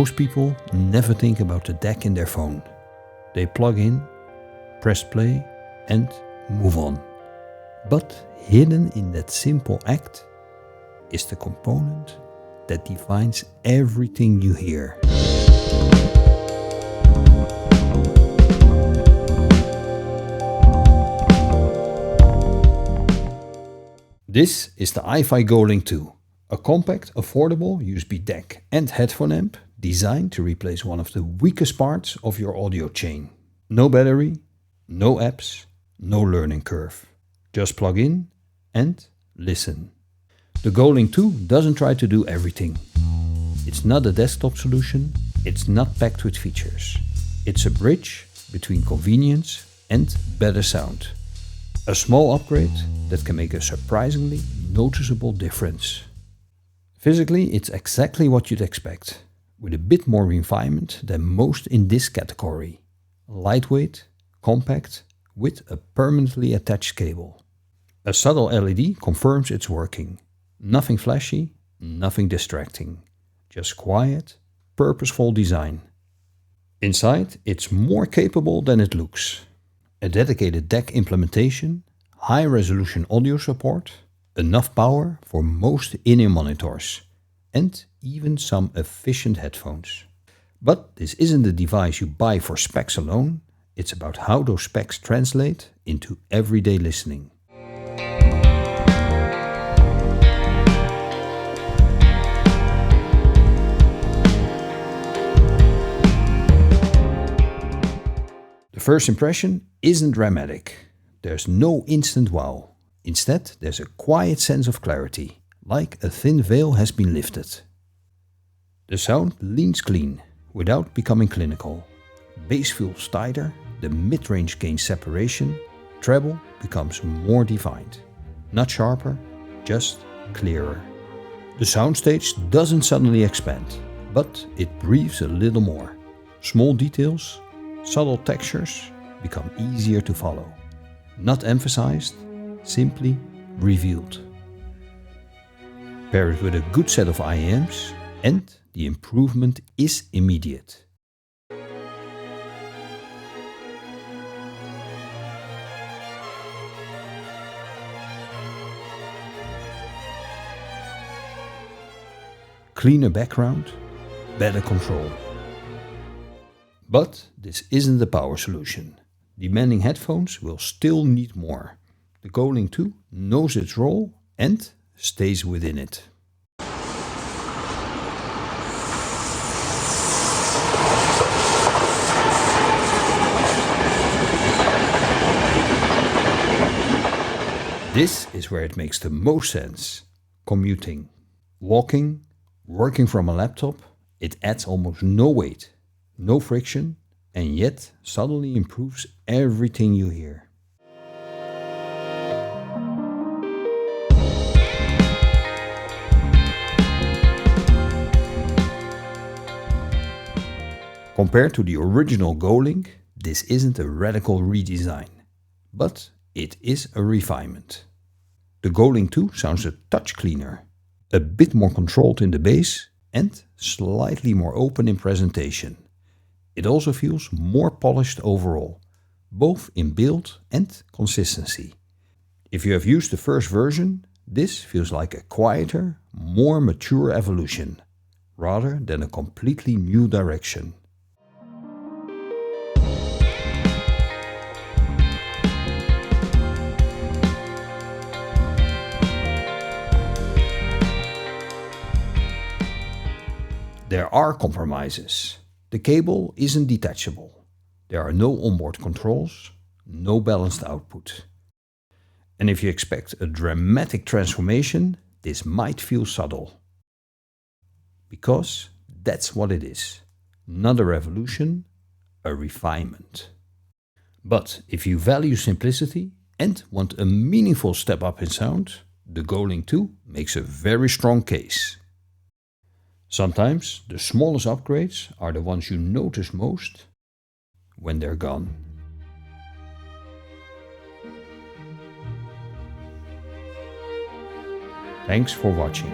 Most people never think about the DAC in their phone. They plug in, press play and move on. But hidden in that simple act is the component that defines everything you hear. This is the iFi GoLink 2, a compact, affordable USB DAC and headphone amp designed to replace one of the weakest parts of your audio chain. No battery, no apps, no learning curve. Just plug in and listen. The GoLink 2 doesn't try to do everything. It's not a desktop solution, it's not packed with features. It's a bridge between convenience and better sound. A small upgrade that can make a surprisingly noticeable difference. Physically, it's exactly what you'd expect, with a bit more refinement than most in this category. Lightweight, compact, with a permanently attached cable. A subtle LED confirms it's working. Nothing flashy, nothing distracting. Just quiet, purposeful design. Inside, it's more capable than it looks. A dedicated DAC implementation, high-resolution audio support, enough power for most in-ear monitors, and even some efficient headphones. But this isn't a device you buy for specs alone, it's about how those specs translate into everyday listening. The first impression isn't dramatic. There's no instant wow. Instead, there's a quiet sense of clarity, like a thin veil has been lifted. The sound leans clean, without becoming clinical. Bass feels tighter, the mid-range gains separation, treble becomes more defined. Not sharper, just clearer. The soundstage doesn't suddenly expand, but it breathes a little more. Small details, subtle textures become easier to follow. Not emphasized, simply revealed. Pair it with a good set of IEMs and the improvement is immediate. Cleaner background, better control. But this isn't the power solution. Demanding headphones will still need more. The GoLink 2 knows its role and stays within it. This is where it makes the most sense. Commuting, walking, working from a laptop, it adds almost no weight, no friction, and yet suddenly improves everything you hear. Compared to the original GoLink, this isn't a radical redesign, but it is a refinement. The GoLink 2 sounds a touch cleaner, a bit more controlled in the bass and slightly more open in presentation. It also feels more polished overall, both in build and consistency. If you have used the first version, this feels like a quieter, more mature evolution, rather than a completely new direction. There are compromises. The cable isn't detachable. There are no onboard controls, no balanced output. And if you expect a dramatic transformation, this might feel subtle. Because that's what it is. Not a revolution, a refinement. But if you value simplicity and want a meaningful step up in sound, the GoLink 2 makes a very strong case. Sometimes the smallest upgrades are the ones you notice most when they're gone. Thanks for watching.